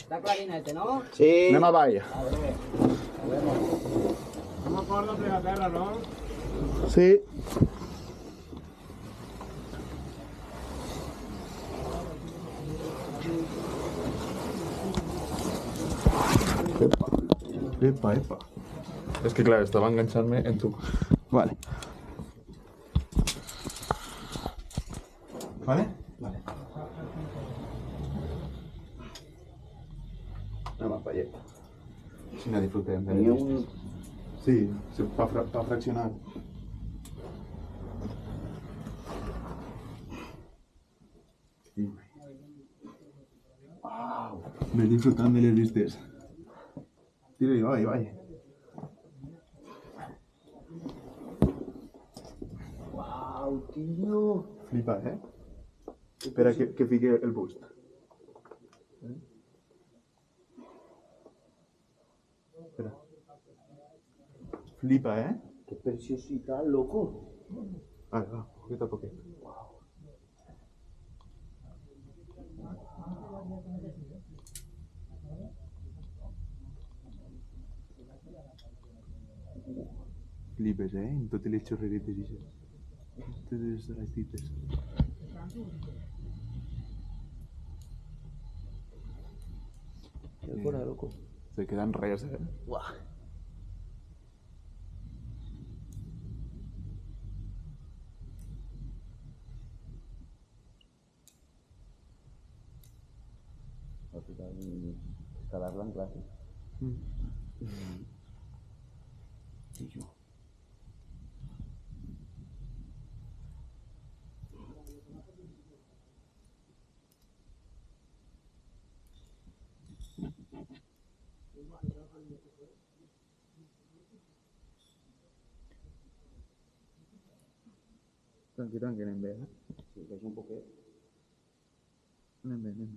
Está clarinete, ¿no? Sí. Anem a Bahia. Vale. Nos vemos. No m'acordo de la terra, no? Sí. Epa, epa. Es que claro, estaba engancharme en tu... Vale. ¿Vale? Vale. Anem a Bahia. Si no disfrutem de Tenia les un... vistes. Sí, para fraccionar. Wow. Me disfrutant de les vistes. Tira-hi, vai. Uau, tio. Flipa, Espera que fique el boost. Espera. Flipa, Que preciositat, loco. Vale, va, poquito a poquito. Flipes, en totes les xorreretes i això. Totes les estalactites. Qué fuera, loco. Se quedan res, Uah. Escalar-la en clase. Tio. Tranqui, anem bé, Sí, que és un poquet. Anem bé.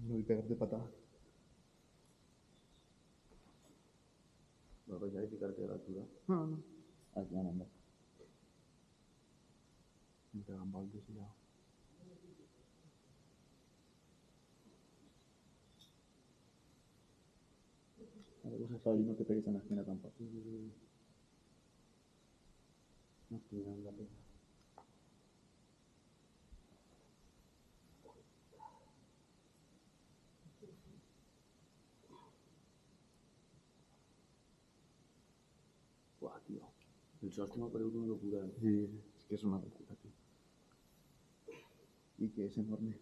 No vull pegar de patada. Va baixar i ficar-te a l'altura. No. Aquí anem bé. Em peguen voltes i ja. A ver, usa y no te pegues en la esquina tampoco. No tiran la pega. Buah, tío. El sostre m'ha paregut una locura. Sí, és que és una locura, tio. I que és enorme.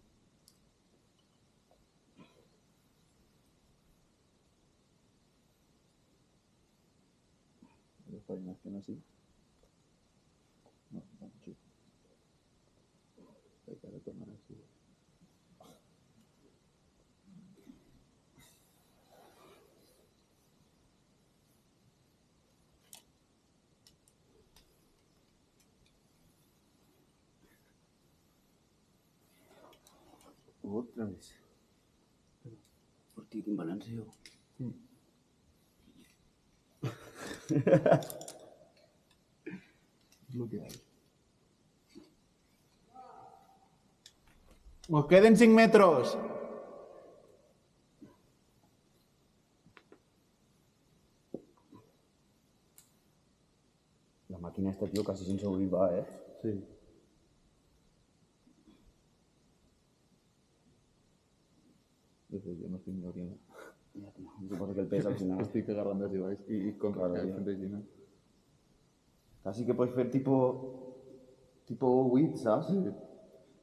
Los farinas que no así. No, no, chico. Hay que retornar así. Otra vez. Por ti, qué balanceo. És lo que hay. Nos queden 5 metros. La máquina esta, tío, casi sin subir va, Sí. Yo no estoy ni oriendo. Ya, tío. Supongo que el peso al final. Estoy agarrando así, ¿vais? Y con Claro, claro, ya. Regina. Casi que puedes ver tipo Wii, ¿sabes? Sí.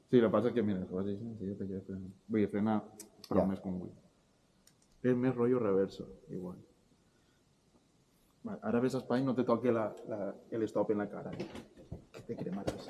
Sí, lo que pasa es que, mira, vas a decir, si yo te quiero frenar. Voy a frenar, pero Ya. no es con Wii. Es más rollo reverso, igual. Vale, ahora ves a Spy, no te toque el stop en la cara. Que te cremarás.